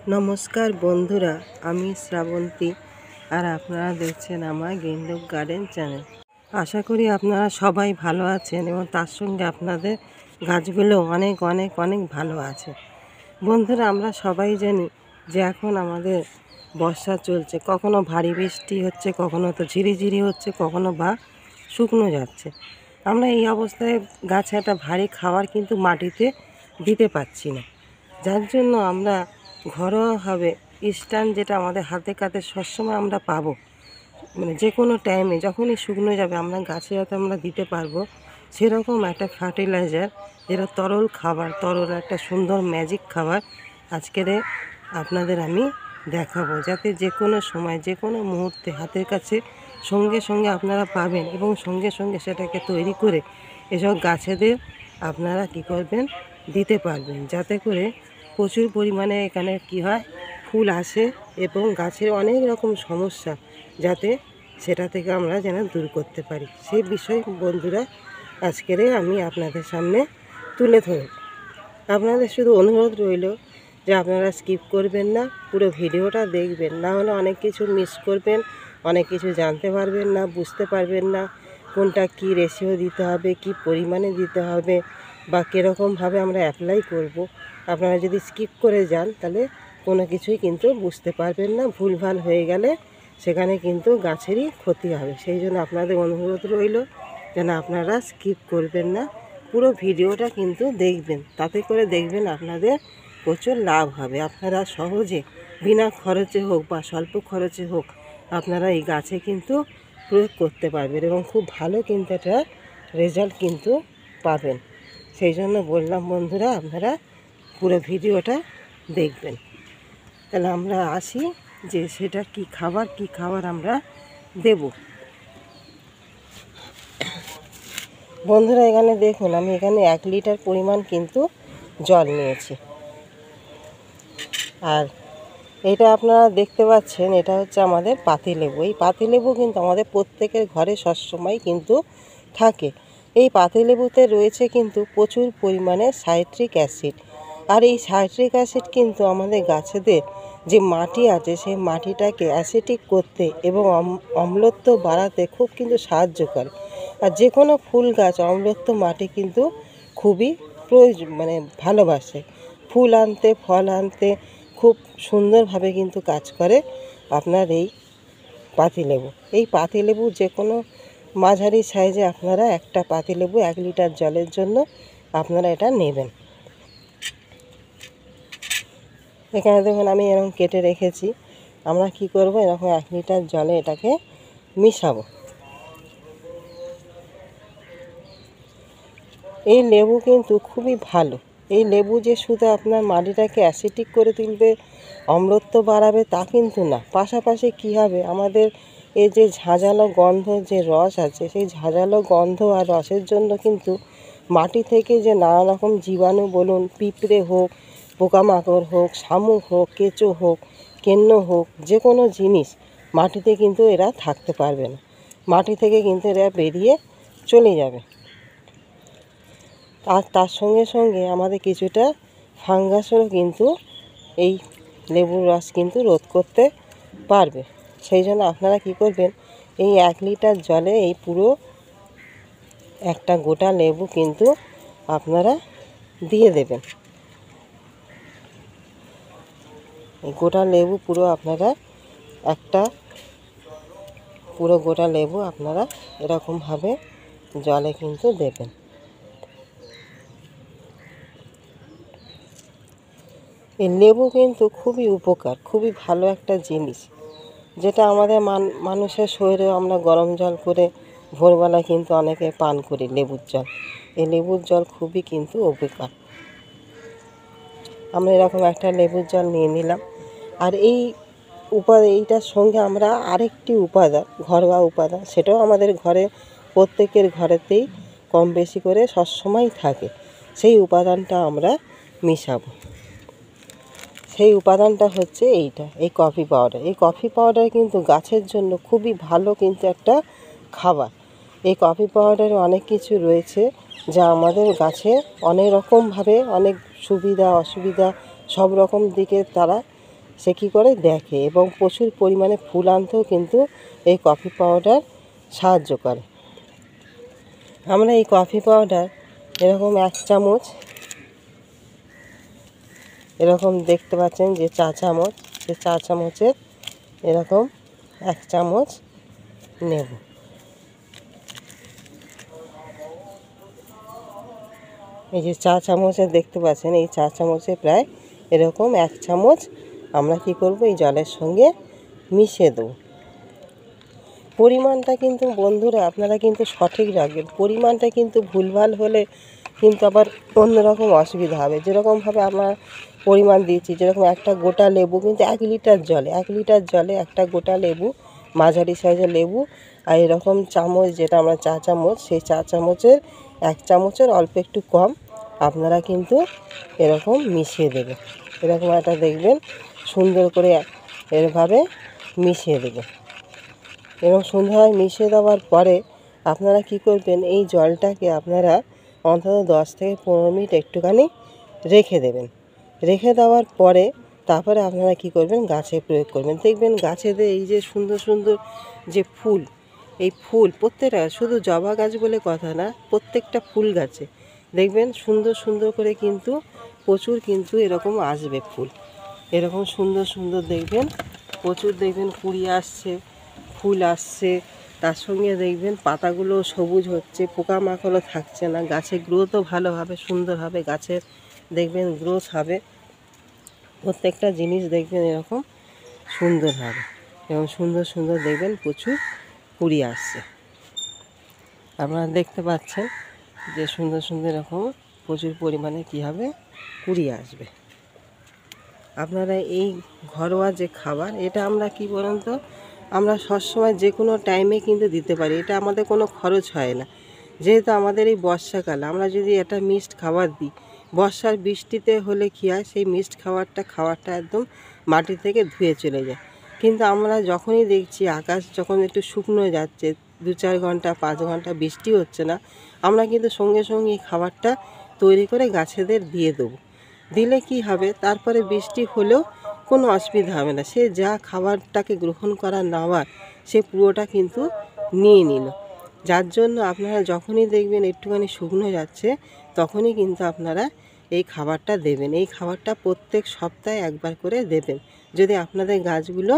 নমস্কার বন্ধুরা, আমি শ্রাবন্তী আর আপনারা দেখছেন আমার গেন্ডক গার্ডেন চ্যানেল। আশা করি আপনারা সবাই ভালো আছেন এবং তার সঙ্গে আপনাদের গাছগুলো অনেক অনেক অনেক ভালো আছে। বন্ধুরা, আমরা সবাই জানি যে এখন আমাদের বর্ষা চলছে, কখনো ভারী বৃষ্টি হচ্ছে, কখনো তো ঝিরিঝিরি হচ্ছে, কখনো বা শুকনো যাচ্ছে। আমরা এই অবস্থায় গাছে একটা ভারী খাবার কিন্তু মাটিতে দিতে পারছি না, যার জন্য আমরা ঘরোয়াভাবে স্ট্যান্ড, যেটা আমাদের হাতে কাতে সবসময় আমরা পাবো, মানে যে কোনো টাইমে যখনই শুকনো যাবে আমরা গাছে যাতে আমরা দিতে পারবো, সেরকম একটা ফার্টিলাইজার, যেটা তরল খাবার, তরল একটা সুন্দর ম্যাজিক খাবার আজকের আপনাদের আমি দেখাবো, যাতে যে কোনো সময় যে কোনো মুহূর্তে হাতের কাছে সঙ্গে সঙ্গে আপনারা পাবেন এবং সঙ্গে সঙ্গে সেটাকে তৈরি করে এসব গাছেদের আপনারা কী করবেন, দিতে পারবেন, যাতে করে প্রচুর পরিমাণে এখানে কি হয়, ফুল আসে এবং গাছের অনেক রকম সমস্যা যাতে সেটা থেকে আমরা যেন দূর করতে পারি, সেই বিষয় বন্ধুরা আজকের আমি আপনাদের সামনে তুলে ধরব। আপনাদের শুধু অনুরোধ রইল যে আপনারা স্কিপ করবেন না, পুরো ভিডিওটা দেখবেন, না হলে অনেক কিছু মিস করবেন, অনেক কিছু জানতে পারবেন না, বুঝতে পারবেন না কোনটা কি রেশিও দিতে হবে, কি পরিমাণে দিতে হবে বা কীরকমভাবে আমরা অ্যাপ্লাই করব। আপনারা যদি স্কিপ করে যান তাহলে কোনো কিছুই কিন্তু বুঝতে পারবেন না, ভুলভাল হয়ে গেলে সেখানে কিন্তু গাছেরই ক্ষতি হবে। সেই জন্য আপনাদের অনুরোধ রইল যেন আপনারা স্কিপ করবেন না, পুরো ভিডিওটা কিন্তু দেখবেন, তাতে করে দেখবেন আপনাদের প্রচুর লাভ হবে। আপনারা সহজে বিনা খরচে হোক বা স্বল্প খরচে হোক আপনারা এই গাছে কিন্তু প্রয়োগ করতে পারবেন এবং খুব ভালো কিন্তু একটা রেজাল্ট কিন্তু পাবেন। সেই জন্য বললাম বন্ধুরা, আপনারা পুরো ভিডিওটা দেখবেন। তাহলে আমরা আসি যে সেটা কি খাবার আমরা দেব। বন্ধুরা, এখানে দেখুন, আমি এখানে 1 লিটার পরিমাণ কিন্তু জল নিয়েছি। আর এটা আপনারা দেখতে পাচ্ছেন, এটা হচ্ছে আমাদের পাতিলেবু। এই পাতিলেবু কিন্তু আমাদের প্রত্যেকের ঘরে সবসময় কিন্তু থাকে। এই পাতিলেবুতে রয়েছে কিন্তু প্রচুর পরিমাণে সাইট্রিক অ্যাসিড, আর এই সাইট্রিক অ্যাসিড কিন্তু আমাদের গাছেদের যে মাটি আছে সেই মাটিটাকে অ্যাসিডিক করতে এবং অম্লত্ব বাড়াতে খুব কিন্তু সাহায্য করে। আর যে কোনো ফুল গাছ অম্লত্ব মাটি কিন্তু খুবই প্রয়োজন, মানে ভালোবাসে। ফুল আনতে, ফল আনতে খুব সুন্দরভাবে কিন্তু কাজ করে আপনার এই পাতিলেবু। এই পাতিলেবু যে কোনো মাঝারি সাইজে আপনারা একটা পাতিলেবু 1 লিটার জলের জন্য আপনারা এটা নেবেন। এখানে দেখুন আমি এরকম কেটে রেখেছি। আমরা কি করব, এরকম 1 লিটার জলে এটাকে মিশাবো। এই লেবু কিন্তু খুবই ভালো। এই লেবু যে শুধু আপনার মাটিটাকে অ্যাসিডিক করে তুলবে, অম্লত্ব বাড়াবে তা কিন্তু না। পাশাপাশি কী হবে, আমাদের এই যে ঝাঁঝালো গন্ধ যে রস আছে, সেই ঝাঁঝালো গন্ধ আর রসের জন্য কিন্তু মাটি থেকে যে নানা রকম জীবাণু বলুন, পিঁপড়ে হোক, পোকামাকড় হোক, শামুক হোক, কেঁচো হোক, কেন্ন হোক, যে কোনো জিনিস মাটিতে কিন্তু এরা থাকতে পারবে না। মাটি থেকে কিন্তু এরা বেরিয়ে চলে যাবে। আর তার সঙ্গে সঙ্গে আমাদের কিছুটা ফাঙ্গাসও কিন্তু এই লেবুর রস কিন্তু রোধ করতে পারবে। সেই জন্য আপনারা কী করবেন, এই 1 লিটার জলে এই পুরো একটা গোটা লেবু কিন্তু আপনারা দিয়ে দেবেন। এই গোটা লেবু পুরো আপনারা পুরো গোটা লেবু আপনারা এরকমভাবে জলে কিন্তু দেবেন। এই লেবু কিন্তু খুবই উপকার, খুবই ভালো একটা জিনিস, যেটা আমাদের মানুষের শরীরে আমরা গরম জল করে ভোরবেলা কিন্তু অনেকে পান করি লেবুর জল। এই লেবুর জল খুবই কিন্তু উপকার। আমরা এরকম একটা লেবুর জল নিয়ে নিলাম। আর এইটার সঙ্গে আমরা আরেকটি উপাদান, ঘরোয়া উপাদান, সেটাও আমাদের ঘরে প্রত্যেকের ঘরেতেই কম বেশি করে সবসময় থাকে। সেই উপাদানটা আমরা মিশাবো। সেই উপাদানটা হচ্ছে এই কফি পাউডার। এই কফি পাউডার কিন্তু গাছের জন্য খুবই ভালো কিন্তু একটা খাবার। এই কফি পাউডারে অনেক কিছু রয়েছে যা আমাদের গাছে অনেক রকমভাবে অনেক সুবিধা অসুবিধা সব রকম দিকে তারা সে কী করে দেখে, এবং প্রচুর পরিমাণে ফুল আনতেও কিন্তু এই কফি পাউডার সাহায্য করে। আমরা এই কফি পাউডার এরকম 1 চামচ, এরকম দেখতে পাচ্ছেন যে চা চামচ, যে চা চামচের এরকম 1 চামচ নেব। এই যে চা চামচের দেখতে পাচ্ছেন, এই চা চামচে প্রায় এরকম 1 চামচ আমরা কি করব, এই জলের সঙ্গে মিশিয়ে দেবো। পরিমাণটা কিন্তু বন্ধুরা আপনারা কিন্তু সঠিক রাখবেন। পরিমাণটা কিন্তু ভুলভাল হলে কিন্তু আবার অন্যরকম অসুবিধা হবে। যেরকমভাবে আমরা পরিমাণ দিয়েছি, যেরকম একটা গোটা লেবু কিন্তু 1 লিটার জলে, 1 লিটার জলে একটা গোটা লেবু, মাঝারি সাইজের লেবু, আর এরকম চামচ যেটা আমরা চা চামচ, সেই চা চামচের 1 চামচের অল্প একটু কম আপনারা কিন্তু এরকম মিশিয়ে দেবেন। এরকম একটা দেখবেন সুন্দর করে এভাবে মিশিয়ে দেবেন। এবং সুন্দরভাবে মিশিয়ে দেওয়ার পরে আপনারা কি করবেন, এই জলটাকে আপনারা অন্তত 10 থেকে 15 মিনিট একটুখানি রেখে দেবেন। রেখে দেওয়ার পরে তারপরে আপনারা কি করবেন, গাছে প্রয়োগ করবেন। দেখবেন গাছেদের এই যে সুন্দর সুন্দর যে ফুল, এই ফুল প্রত্যেকটা, শুধু জবা গাছ বলে কথা না, প্রত্যেকটা ফুল গাছে দেখবেন সুন্দর সুন্দর করে কিন্তু প্রচুর কিন্তু এরকম আসবে ফুল। এরকম সুন্দর সুন্দর দেখবেন প্রচুর দেখবেন কুড়ি আসছে, ফুল আসছে, তার সঙ্গে দেখবেন পাতাগুলো সবুজ হচ্ছে, পোকামাকড়ও থাকছে না, গাছের গ্রোথও ভালো হবে, সুন্দর হবে, গাছের দেখবেন গ্রোথ হবে, প্রত্যেকটা জিনিস দেখবেন এরকম সুন্দর হবে, এবং সুন্দর সুন্দর দেখবেন প্রচুর কুড়ি আসছে। আপনারা দেখতে পাচ্ছেন যে সুন্দর সুন্দর এরকম প্রচুর পরিমাণে কী হবে, কুড়ি আসবে। আপনারা এই ঘরোয়া যে খাবার, এটা আমরা কি বলেন তো, আমরা সবসময় যে কোনো টাইমে কিন্তু দিতে পারি, এটা আমাদের কোনো খরচ হয় না। যেহেতু আমাদের এই বর্ষাকাল, আমরা যদি এটা মিক্সড খাবার দিই, বর্ষার বৃষ্টিতে হলে কী হয়, সেই মিক্সড খাবারটা একদম মাটি থেকে ধুয়ে চলে যায়। কিন্তু আমরা যখনই দেখছি আকাশ যখন একটু শুকনো যাচ্ছে, 2-4 ঘন্টা 5 ঘন্টা বৃষ্টি হচ্ছে না, আমরা কিন্তু সঙ্গে সঙ্গে এই খাবারটা তৈরি করে গাছেদের দিয়ে দেবো। দিলে কি হবে, তারপরে বৃষ্টি হলেও কোনো অসুবিধা হবে না, সে যা খাবারটাকে গ্রহণ করা নেওয়ার সে পুরোটা কিন্তু নিয়ে নিল। যার জন্য আপনারা যখনই দেখবেন একটুখানি শুকনো যাচ্ছে, তখনই কিন্তু আপনারা এই খাবারটা দেবেন। এই খাবারটা প্রত্যেক সপ্তাহে একবার করে দেবেন। যদি আপনাদের গাছগুলো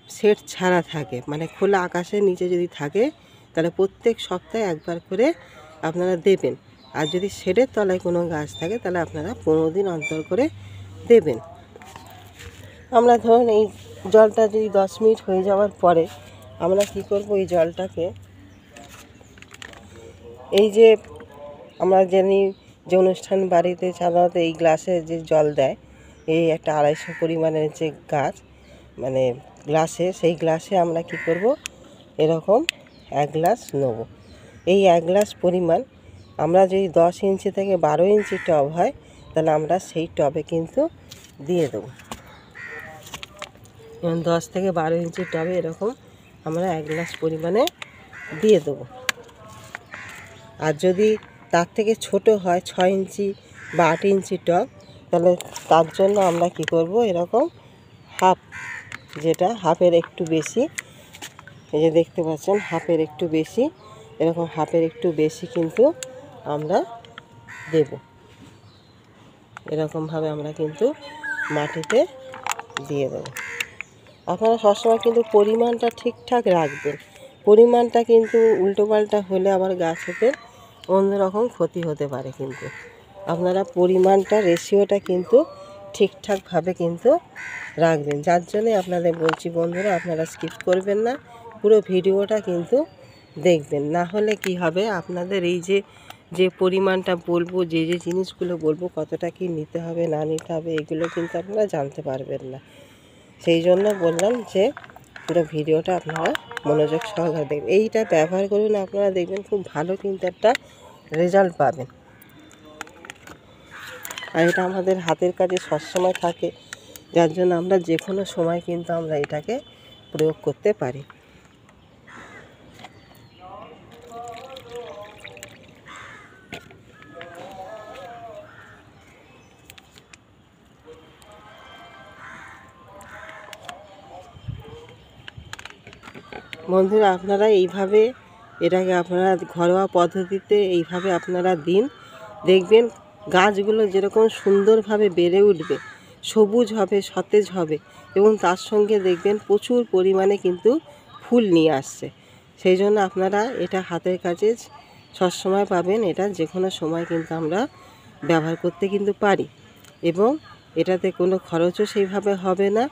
শেড ছাড়া থাকে, মানে খোলা আকাশের নিচে যদি থাকে, তাহলে প্রত্যেক সপ্তাহে একবার করে আপনারা দেবেন। আর যদি শেডের তলায় কোনো গাছ থাকে, তাহলে আপনারা 15 দিন অন্তর করে দেবেন। আমরা ধরুন এই জলটা যদি 10 মিনিট হয়ে যাওয়ার পরে আমরা কি করব, এই জলটাকে, এই যে আমরা জানি যে অনুষ্ঠান বাড়িতে সাধারণত এই গ্লাসে যে জল দেয়, এই একটা 250 পরিমাণের যে গাছ, মানে গ্লাসে, সেই গ্লাসে আমরা কি করব, এরকম 1 গ্লাস নেব। এই 1 গ্লাস পরিমাণ আমরা যদি 10 ইঞ্চি থেকে 12 ইঞ্চি টব হয়, তাহলে আমরা সেই টবে কিন্তু দিয়ে দেবো। এবং 10 থেকে 12 ইঞ্চি টবে এরকম আমরা 1 গ্লাস পরিমাণে দিয়ে দেবো। আর যদি তার থেকে ছোট হয়, 6 ইঞ্চি বা 8 ইঞ্চি টব, তাহলে তার জন্য আমরা কি করব, এরকম হাফ, যেটা হাফের একটু বেশি, এই যে দেখতে পাচ্ছেন হাফের একটু বেশি, এরকম হাফের একটু বেশি কিন্তু আমরা দেব। এরকমভাবে আমরা কিন্তু মাটিতে দিয়ে দেব। আপনারা সবসময় কিন্তু পরিমাণটা ঠিকঠাক রাখবেন। পরিমাণটা কিন্তু উল্টোপাল্টা হলে আবার গাছেদের অন্যরকম ক্ষতি হতে পারে। কিন্তু আপনারা পরিমাণটা, রেশিওটা কিন্তু ঠিকঠাকভাবে কিন্তু রাখবেন। যার জন্যে আপনাদের বলছি বন্ধুরা, আপনারা স্কিপ করবেন না, পুরো ভিডিওটা কিন্তু দেখবেন। না হলে কি হবে, আপনাদের এই যে পরিমাণটা বলবো, যে জিনিসগুলো বলবো, কতটা কি নিতে হবে না নিতে হবে, এগুলো কিন্তু আপনারা জানতে পারবেন না। সেই জন্য বললাম যে পুরো ভিডিওটা আপনারা মনোযোগ সহকারে দেখবেন। এইটা ব্যবহার করুন, আপনারা দেখবেন খুব ভালো কিন্তু একটা রেজাল্ট পাবেন। আর এটা আমাদের হাতের কাছে সবসময় থাকে, যার জন্য আমরা যে কোনো সময় কিন্তু আমরা এটাকে প্রয়োগ করতে পারি। বন্ধুরা আপনারা এইভাবে এটাকে আপনারা ঘরোয়া পদ্ধতিতে এইভাবে আপনারা দিন, দেখবেন গাছগুলো যেরকম সুন্দরভাবে বেড়ে উঠবে, সবুজ হবে, সতেজ হবে এবং তার সঙ্গে দেখবেন প্রচুর পরিমাণে কিন্তু ফুল নিয়ে আসছে। সেই জন্য আপনারা এটা হাতের কাছে সবসময় পাবেন, এটা যে কোনো সময় কিন্তু আমরা ব্যবহার করতে কিন্তু পারি এবং এটাতে কোনো খরচও সেইভাবে হবে না।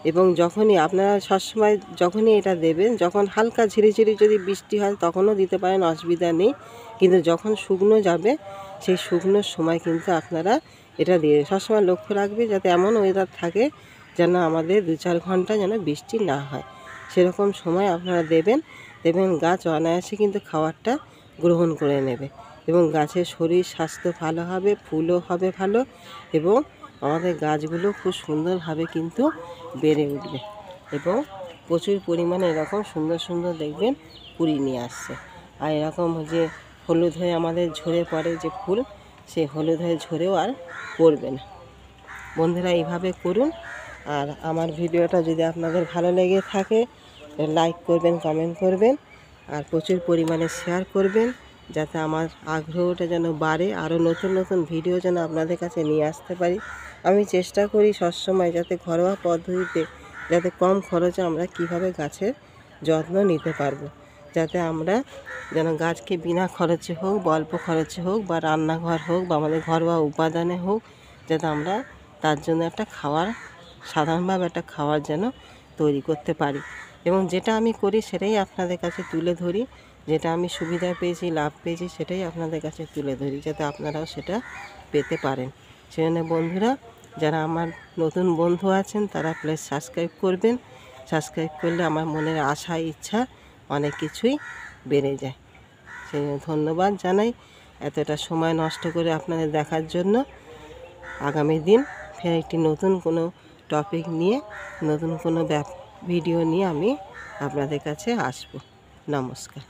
এবং যখনই আপনারা সবসময় যখনই এটা দেবেন, যখন হালকা ঝিরিঝিরি যদি বৃষ্টি হয় তখনও দিতে পারেন, অসুবিধা নেই। কিন্তু যখন শুকনো যাবে সেই শুকনোর সময় কিন্তু আপনারা এটা দিয়ে সবসময় লক্ষ্য রাখবে যাতে এমন ওয়েদার থাকে যেন আমাদের 2-4 ঘন্টা যেন বৃষ্টি না হয়, সেরকম সময় আপনারা দেবেন। গাছ অনায়াসে কিন্তু খাবারটা গ্রহণ করে নেবে এবং গাছের শরীর স্বাস্থ্য ভালো হবে, ফুলও হবে ভালো এবং আমাদের গাছগুলো খুব সুন্দরভাবে কিন্তু বেড়ে উঠবে এবং প্রচুর পরিমাণে এরকম সুন্দর সুন্দর দেখবেন কুড়ি নিয়ে আসছে। আর এরকম যে হলুদ হয়ে আমাদের ঝরে পড়ে যে ফুল, সেই হলুদ হয়ে ঝরেও আর পড়বে না। বন্ধুরা এইভাবে করুন। আর আমার ভিডিওটা যদি আপনাদের ভালো লেগে থাকে লাইক করবেন, কমেন্ট করবেন আর প্রচুর পরিমাণে শেয়ার করবেন, যাতে আমার আগ্রহটা যেন বাড়ে, আরও নতুন নতুন ভিডিও যেন আপনাদের কাছে নিয়ে আসতে পারি। আমি চেষ্টা করি সবসময় যাতে ঘরোয়া পদ্ধতিতে, যাতে কম খরচে আমরা কিভাবে গাছের যত্ন নিতে পারবো, যাতে আমরা যেন গাছকে বিনা খরচে হোক বা অল্প খরচে হোক বা রান্নাঘর হোক বা আমাদের ঘরোয়া উপাদানে হোক, যাতে আমরা তার জন্য একটা খাওয়ার, সাধারণভাবে একটা খাওয়ার যেন তৈরি করতে পারি। এবং যেটা আমি করি সেটাই আপনাদের কাছে তুলে ধরি, যেটা আমি সুবিধা পেয়েছি, লাভ পেয়েছি সেটাই আপনাদের কাছে তুলে ধরি, যাতে আপনারাও সেটা পেতে পারেন। সেজন্য বন্ধুরা, যারা আমার নতুন বন্ধু আছেন তারা প্লিজ সাবস্ক্রাইব করবেন। সাবস্ক্রাইব করলে আমার মনের আশা, ইচ্ছা অনেক কিছুই বেড়ে যায়। সেই জন্য ধন্যবাদ জানাই এতটা সময় নষ্ট করে আপনাদের দেখার জন্য। আগামী দিন ফের একটি নতুন কোনো টপিক নিয়ে, নতুন কোনো ভিডিও নিয়ে আমি আপনাদের কাছে আসব। নমস্কার।